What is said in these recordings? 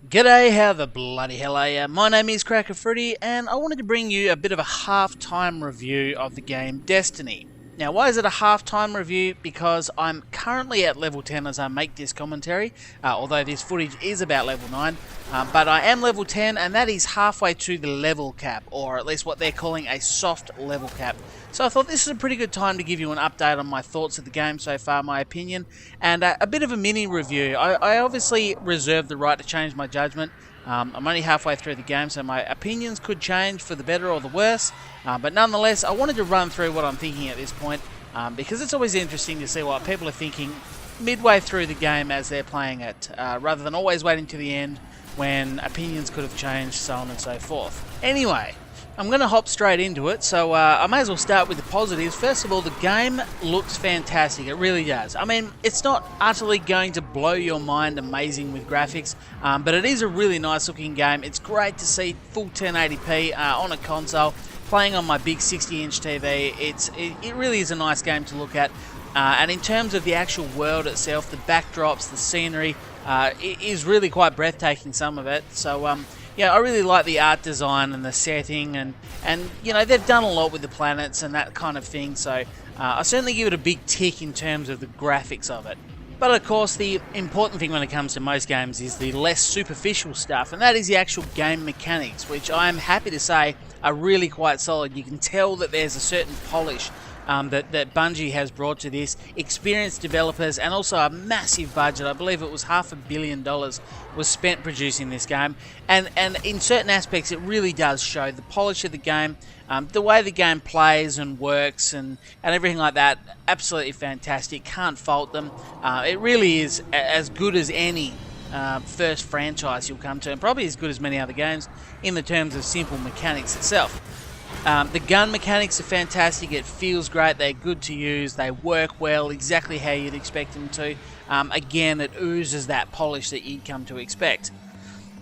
G'day, how the bloody hell are ya? My name is Cracker Fruity, and I wanted to bring you a bit of a half-time review of the game Destiny. Now, why is it a half-time review? Because I'm currently at level 10 as I make this commentary, although this footage is about level 9, but I am level 10, and that is halfway to the level cap, or at least what they're calling a soft level cap. So I thought this is a pretty good time to give you an update on my thoughts of the game so far, my opinion, and a bit of a mini review. I obviously reserve the right to change my judgment. I'm only halfway through the game, so my opinions could change for the better or the worse, but nonetheless, I wanted to run through what I'm thinking at this point, because it's always interesting to see what people are thinking midway through the game as they're playing it, rather than always waiting to the end when opinions could have changed, so on and so forth. Anyway, I'm going to hop straight into it, so I may as well start with the positives. First of all, the game looks fantastic, it really does. I mean, it's not utterly going to blow your mind amazing with graphics, but it is a really nice looking game. It's great to see full 1080p on a console, playing on my big 60-inch TV. It really is a nice game to look at, and in terms of the actual world itself, the backdrops, the scenery, it is really quite breathtaking, some of it. So, yeah, I really like the art design and the setting, and you know, they've done a lot with the planets and that kind of thing, so I certainly give it a big tick in terms of the graphics of it. But of course, the important thing when it comes to most games is the less superficial stuff, and that is the actual game mechanics, which I am happy to say are really quite solid. You can tell that there's a certain polish that Bungie has brought to this, experienced developers, and also a massive budget. I believe it was $500 million was spent producing this game, and in certain aspects it really does show the polish of the game, the way the game plays and works, and everything like that. Absolutely fantastic, can't fault them. It really is as good as any first franchise you'll come to, and probably as good as many other games in the terms of simple mechanics itself. The gun mechanics are fantastic, it feels great, they're good to use, they work well, exactly how you'd expect them to. Again, it oozes that polish that you'd come to expect.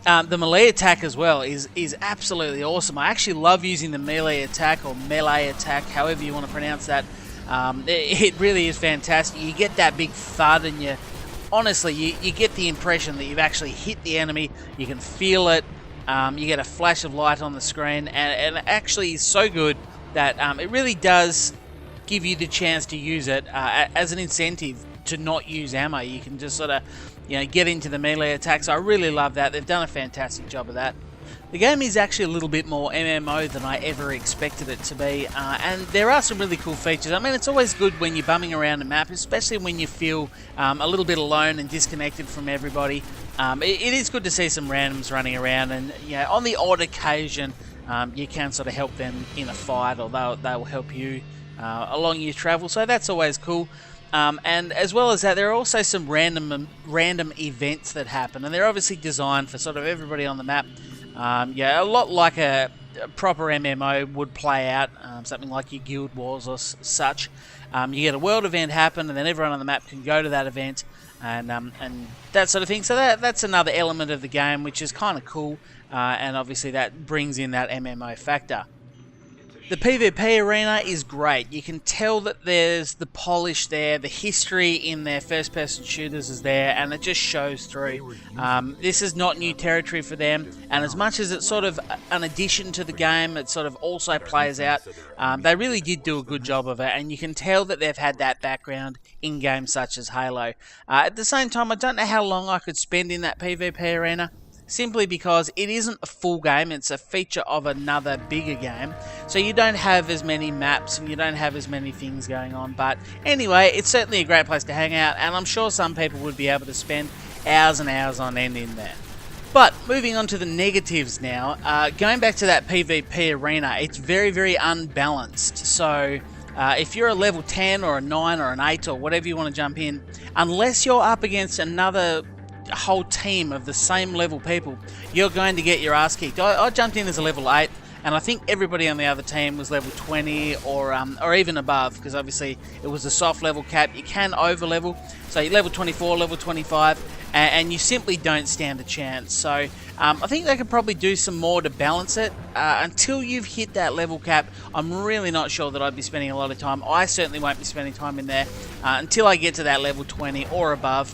The melee attack as well is absolutely awesome. I actually love using the melee attack, or melee attack, however you want to pronounce that. It really is fantastic. You get that big thud, and honestly, you get the impression that you've actually hit the enemy, you can feel it. You get a flash of light on the screen, and it actually is so good that it really does give you the chance to use it as an incentive to not use ammo. You can just sort of, get into the melee attacks. I really love that. They've done a fantastic job of that. The game is actually a little bit more MMO than I ever expected it to be, and there are some really cool features. I mean, it's always good when you're bumming around a map, especially when you feel a little bit alone and disconnected from everybody. It is good to see some randoms running around, and on the odd occasion, you can sort of help them in a fight, or they will help you along your travel, so that's always cool. And as well as that, there are also some random events that happen, and they're obviously designed for sort of everybody on the map. A lot like a proper MMO would play out, something like your guild wars or such. You get a world event happen, and then everyone on the map can go to that event, and that sort of thing. So that's another element of the game, which is kind of cool, and obviously that brings in that MMO factor. The PvP arena is great. You can tell that there's the polish there, the history in their first-person shooters is there, and it just shows through. This is not new territory for them, and as much as it's sort of an addition to the game, it sort of also plays out. They really did do a good job of it, and you can tell that they've had that background in games such as Halo. At the same time, I don't know how long I could spend in that PvP arena, simply because it isn't a full game, it's a feature of another bigger game, so you don't have as many maps and you don't have as many things going on. But anyway, it's certainly a great place to hang out, and I'm sure some people would be able to spend hours and hours on end in there. But moving on to the negatives now, going back to that PvP arena, it's very, very unbalanced. So if you're a level 10 or a 9 or an 8 or whatever you want to jump in, unless you're up against another whole team of the same level people, you're going to get your ass kicked. I jumped in as a level 8, and I think everybody on the other team was level 20 or even above, because obviously it was a soft level cap. You can over level, so you're level 24, level 25, and you simply don't stand a chance. So I think they could probably do some more to balance it. Until you've hit that level cap, I'm really not sure that I'd be spending a lot of time. I certainly won't be spending time in there until I get to that level 20 or above.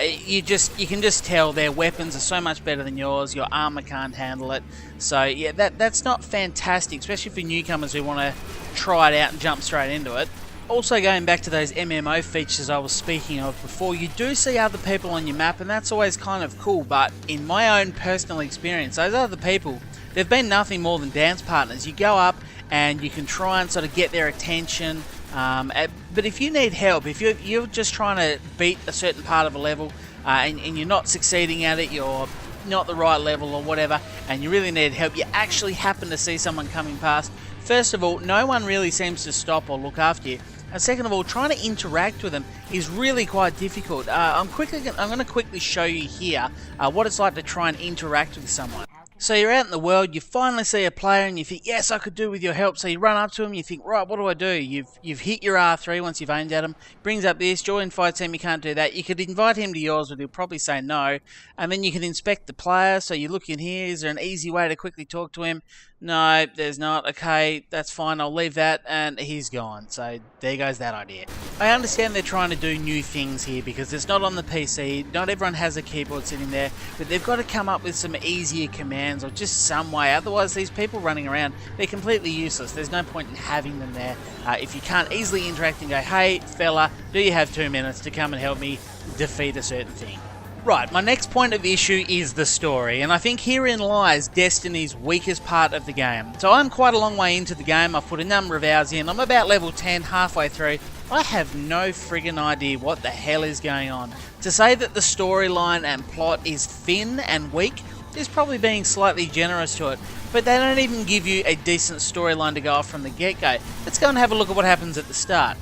You can just tell their weapons are so much better than yours. Your armor can't handle it. So yeah, that's not fantastic, especially for newcomers who want to try it out and jump straight into it. Also, going back to those MMO features I was speaking of before, you do see other people on your map, and that's always kind of cool, but in my own personal experience, those other people, they've been nothing more than dance partners. You go up and you can try and sort of get their attention, but if you need help, if you're just trying to beat a certain part of a level and you're not succeeding at it, you're not the right level or whatever, and you really need help, you actually happen to see someone coming past, first of all, no one really seems to stop or look after you. And second of all, trying to interact with them is really quite difficult. I'm going to quickly show you here what it's like to try and interact with someone. So you're out in the world, you finally see a player and you think, yes, I could do with your help. So you run up to him, you think, right, what do I do? You've hit your R3 once you've aimed at him, brings up this, join fight team, you can't do that. You could invite him to yours, but he'll probably say no. And then you can inspect the player, so you look in here, is there an easy way to quickly talk to him? No, there's not. Okay, that's fine, I'll leave that, and he's gone. So there goes that idea. I understand they're trying to do new things here because it's not on the PC, not everyone has a keyboard sitting there, but they've got to come up with some easier commands or just some way. Otherwise, these people running around, they're completely useless. There's no point in having them there if you can't easily interact and go, hey, fella, do you have 2 minutes to come and help me defeat a certain thing? Right, my next point of issue is the story, and I think herein lies Destiny's weakest part of the game. So I'm quite a long way into the game, I've put a number of hours in, I'm about level 10, halfway through. I have no friggin' idea what the hell is going on. To say that the storyline and plot is thin and weak is probably being slightly generous to it, but they don't even give you a decent storyline to go off from the get-go. Let's go and have a look at what happens at the start.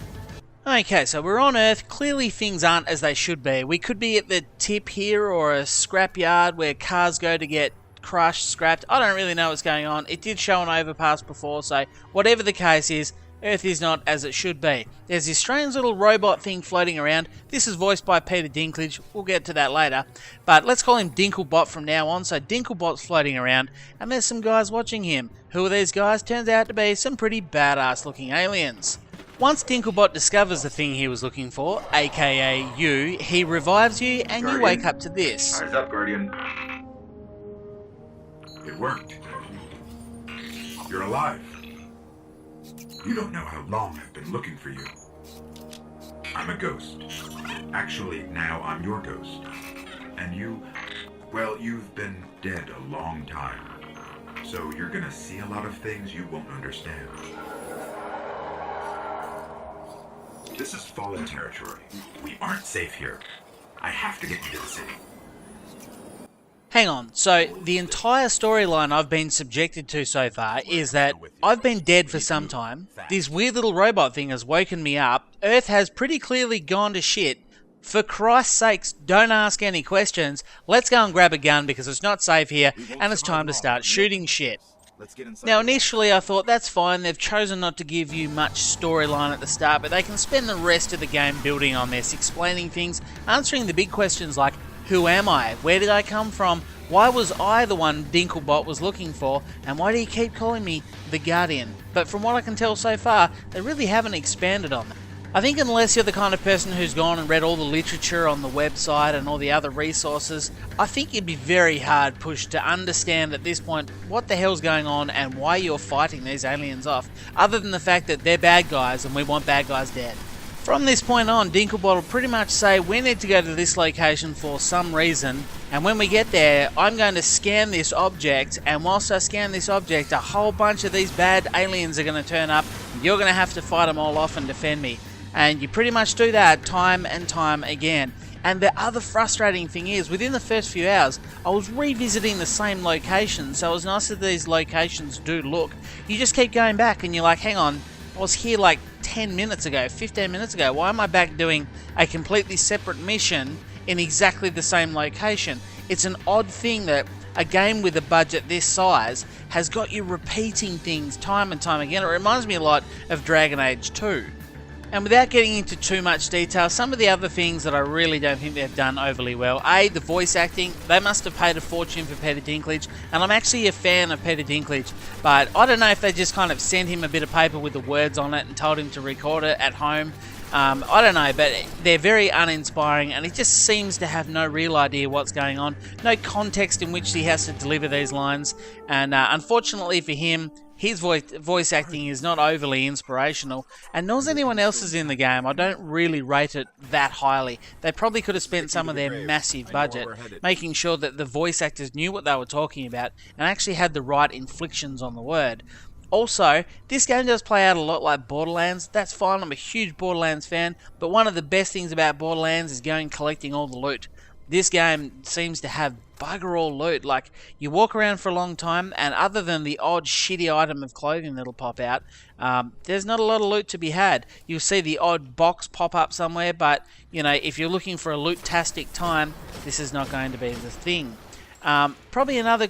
Okay, so we're on Earth. Clearly things aren't as they should be. We could be at the tip here or a scrapyard where cars go to get crushed, scrapped. I don't really know what's going on. It did show an overpass before, so whatever the case is, Earth is not as it should be. There's this strange little robot thing floating around. This is voiced by Peter Dinklage. We'll get to that later. But let's call him Dinklebot from now on. So Dinklebot's floating around, and there's some guys watching him. Who are these guys? Turns out to be some pretty badass looking aliens. Once Dinklebot discovers the thing he was looking for, aka you, he revives you and Guardian. You wake up to this. Eyes up, Guardian. It worked. You're alive. You don't know how long I've been looking for you. I'm a ghost. Actually, now I'm your ghost. And you, well, you've been dead a long time. So you're gonna see a lot of things you won't understand. This is fallen territory. We aren't safe here. I have to get you to the city. Hang on, so the entire storyline I've been subjected to so far is that I've been dead for some time, this weird little robot thing has woken me up, Earth has pretty clearly gone to shit. For Christ's sakes, don't ask any questions, let's go and grab a gun because it's not safe here and it's time to start shooting shit. Now initially I thought that's fine, they've chosen not to give you much storyline at the start, but they can spend the rest of the game building on this, explaining things, answering the big questions like, who am I? Where did I come from? Why was I the one Dinklebot was looking for? And why do you keep calling me the Guardian? But from what I can tell so far, they really haven't expanded on that. I think unless you're the kind of person who's gone and read all the literature on the website and all the other resources, I think you'd be very hard pushed to understand at this point what the hell's going on and why you're fighting these aliens off, other than the fact that they're bad guys and we want bad guys dead. From this point on, Dinklebot will pretty much say we need to go to this location for some reason, and when we get there, I'm going to scan this object, and whilst I scan this object, a whole bunch of these bad aliens are going to turn up, and you're going to have to fight them all off and defend me. And you pretty much do that time and time again. And the other frustrating thing is, within the first few hours, I was revisiting the same location, so as nice as these locations do look, you just keep going back and you're like, hang on, I was here like 10 minutes ago, 15 minutes ago, why am I back doing a completely separate mission in exactly the same location? It's an odd thing that a game with a budget this size has got you repeating things time and time again. It reminds me a lot of Dragon Age 2. And without getting into too much detail, some of the other things that I really don't think they've done overly well. The voice acting, they must have paid a fortune for Peter Dinklage, and I'm actually a fan of Peter Dinklage, but I don't know if they just kind of sent him a bit of paper with the words on it and told him to record it at home. I don't know, but they're very uninspiring, and he just seems to have no real idea what's going on, no context in which he has to deliver these lines, and unfortunately for him, his voice acting is not overly inspirational, and nor is anyone else's in the game. I don't really rate it that highly. They probably could have spent some of their massive budget making sure that the voice actors knew what they were talking about and actually had the right inflections on the word. Also, this game does play out a lot like Borderlands. That's fine, I'm a huge Borderlands fan, but one of the best things about Borderlands is going collecting all the loot. This game seems to have bugger all loot. Like, you walk around for a long time, and other than the odd shitty item of clothing that'll pop out, there's not a lot of loot to be had. You'll see the odd box pop up somewhere, but, you know, if you're looking for a loot-tastic time, this is not going to be the thing. Probably another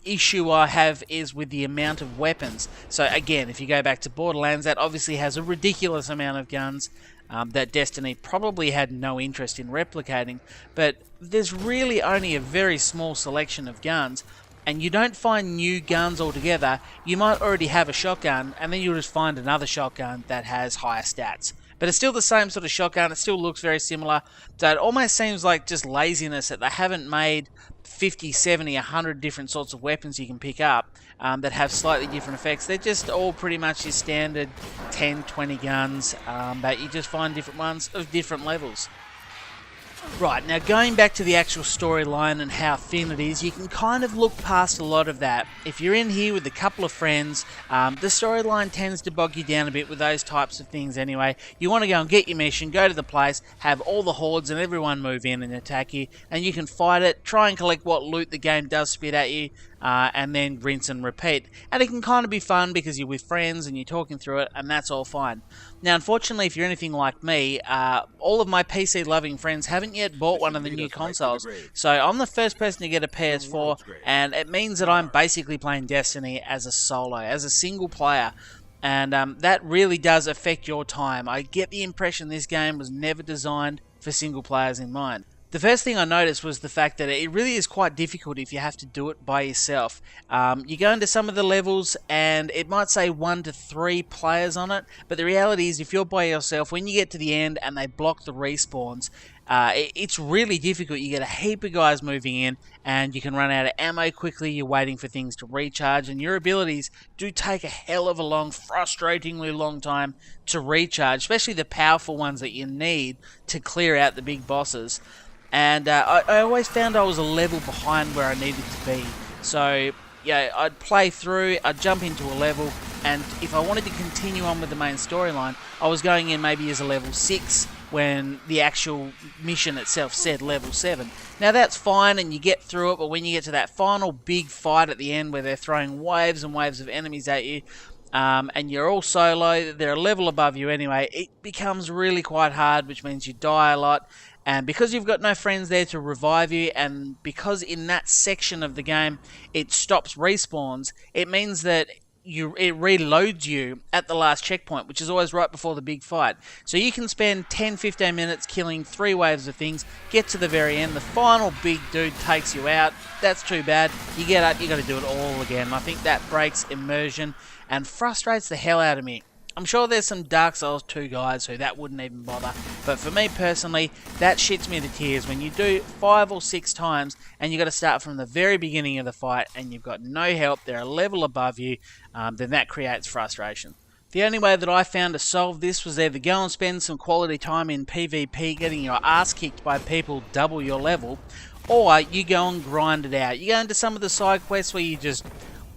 issue I have is with the amount of weapons. So again, if you go back to Borderlands, that obviously has a ridiculous amount of guns that Destiny probably had no interest in replicating, but there's really only a very small selection of guns, and you don't find new guns altogether. You might already have a shotgun, and then you'll just find another shotgun that has higher stats. But it's still the same sort of shotgun, it still looks very similar, so it almost seems like just laziness that they haven't made 50, 70, 100 different sorts of weapons you can pick up that have slightly different effects. They're just all pretty much your standard 10, 20 guns, but you just find different ones of different levels. Right, now going back to the actual storyline and how thin it is, you can kind of look past a lot of that. If you're in here with a couple of friends, the storyline tends to bog you down a bit with those types of things anyway. You want to go and get your mission, go to the place, have all the hordes and everyone move in and attack you, and you can fight it, try and collect what loot the game does spit at you, and then rinse and repeat. And it can kind of be fun because you're with friends and you're talking through it, and that's all fine. Now, unfortunately, if you're anything like me, all of my PC-loving friends haven't yet bought one of the new consoles, so I'm the first person to get a PS4, and it means that I'm basically playing Destiny as a solo, as a single player, and that really does affect your time. I get the impression this game was never designed for single players in mind. The first thing I noticed was the fact that it really is quite difficult if you have to do it by yourself. You go into some of the levels and it might say 1 to 3 players on it, but the reality is if you're by yourself, when you get to the end and they block the respawns, it's really difficult. You get a heap of guys moving in and you can run out of ammo quickly, you're waiting for things to recharge, and your abilities do take a hell of a long, frustratingly long time to recharge, especially the powerful ones that you need to clear out the big bosses. And I always found I was a level behind where I needed to be. So, yeah, I'd play through, I'd jump into a level, and if I wanted to continue on with the main storyline, I was going in maybe as a level 6 when the actual mission itself said level 7. Now that's fine and you get through it, but when you get to that final big fight at the end where they're throwing waves and waves of enemies at you, and you're all solo, they're a level above you anyway, it becomes really quite hard, which means you die a lot. And because you've got no friends there to revive you, and because in that section of the game it stops respawns, it means that it reloads you at the last checkpoint, which is always right before the big fight. So you can spend 10-15 minutes killing 3 waves of things, get to the very end, the final big dude takes you out. That's too bad. You get up, you got to do it all again. I think that breaks immersion and frustrates the hell out of me. I'm sure there's some Dark Souls 2 guys who that wouldn't even bother, but for me personally, that shits me to tears when you do 5 or 6 times and you got to start from the very beginning of the fight and you've got no help, they're a level above you, then that creates frustration. The only way that I found to solve this was either go and spend some quality time in PvP getting your ass kicked by people double your level, or you go and grind it out. You go into some of the side quests where you just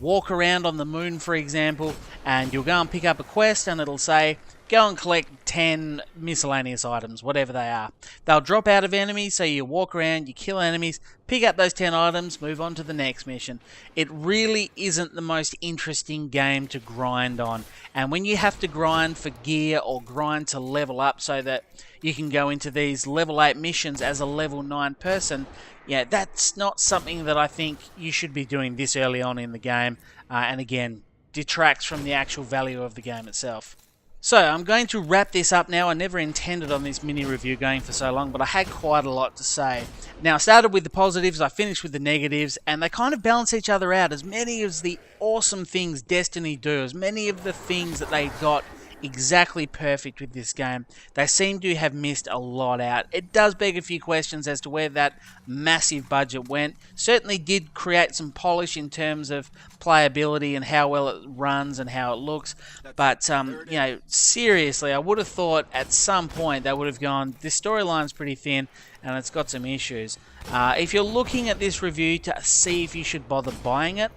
walk around on the moon, for example, and you'll go and pick up a quest and it'll say, go and collect 10 miscellaneous items, whatever they are. They'll drop out of enemies, so you walk around, you kill enemies, pick up those 10 items, move on to the next mission. It really isn't the most interesting game to grind on. And when you have to grind for gear or grind to level up so that you can go into these level 8 missions as a level 9 person, yeah, that's not something that I think you should be doing this early on in the game, and again, detracts from the actual value of the game itself. So I'm going to wrap this up now. I never intended on this mini review going for so long, but I had quite a lot to say. Now, I started with the positives, I finished with the negatives, and they kind of balance each other out. As many of the awesome things Destiny do, as many of the things that they got exactly perfect with this game, they seem to have missed a lot out. It does beg a few questions as to where that massive budget went. Certainly did create some polish in terms of playability and how well it runs and how it looks, but you know, seriously, I would have thought at some point they would have gone, this storyline's pretty thin and it's got some issues. If you're looking at this review to see if you should bother buying it,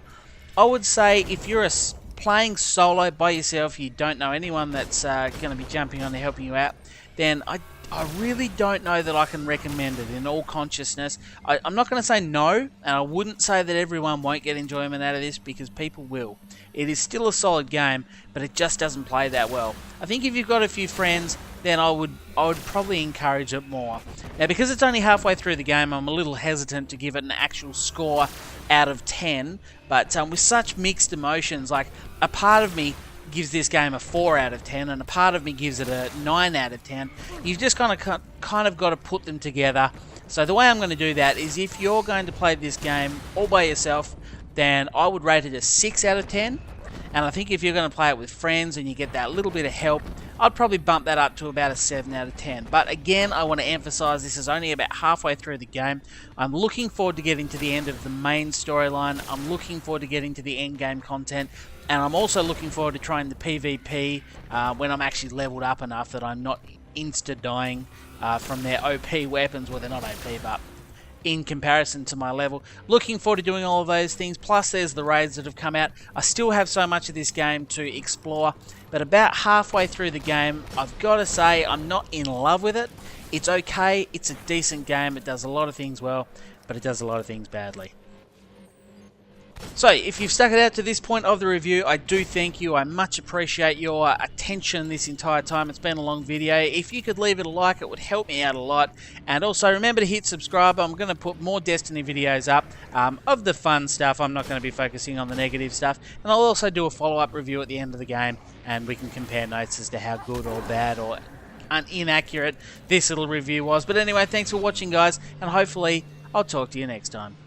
I would say if you're playing solo by yourself, you don't know anyone that's going to be jumping on and helping you out, then I really don't know that I can recommend it in all consciousness. I'm not going to say no, and I wouldn't say that everyone won't get enjoyment out of this, because people will. It is still a solid game, but it just doesn't play that well. I think if you've got a few friends, then I would probably encourage it more. Now, because it's only halfway through the game, I'm a little hesitant to give it an actual score out of 10, but with such mixed emotions, like a part of me gives this game a 4 out of 10 and a part of me gives it a 9 out of 10. You've just kind of got to put them together. So the way I'm going to do that is, if you're going to play this game all by yourself, then I would rate it a 6 out of 10. And I think if you're going to play it with friends and you get that little bit of help, I'd probably bump that up to about a 7 out of 10. But again, I want to emphasize this is only about halfway through the game. I'm looking forward to getting to the end of the main storyline. I'm looking forward to getting to the end game content. And I'm also looking forward to trying the PvP when I'm actually leveled up enough that I'm not insta-dying from their OP weapons. Well, they're not OP, but in comparison to my level. Looking forward to doing all of those things. Plus, there's the raids that have come out. I still have so much of this game to explore, but about halfway through the game, I've got to say I'm not in love with it. It's okay. It's a decent game. It does a lot of things well, but it does a lot of things badly. So, if you've stuck it out to this point of the review, I do thank you. I much appreciate your attention this entire time. It's been a long video. If you could leave it a like, it would help me out a lot. And also, remember to hit subscribe. I'm going to put more Destiny videos up of the fun stuff. I'm not going to be focusing on the negative stuff. And I'll also do a follow-up review at the end of the game, and we can compare notes as to how good or bad or inaccurate this little review was. But anyway, thanks for watching, guys, and hopefully I'll talk to you next time.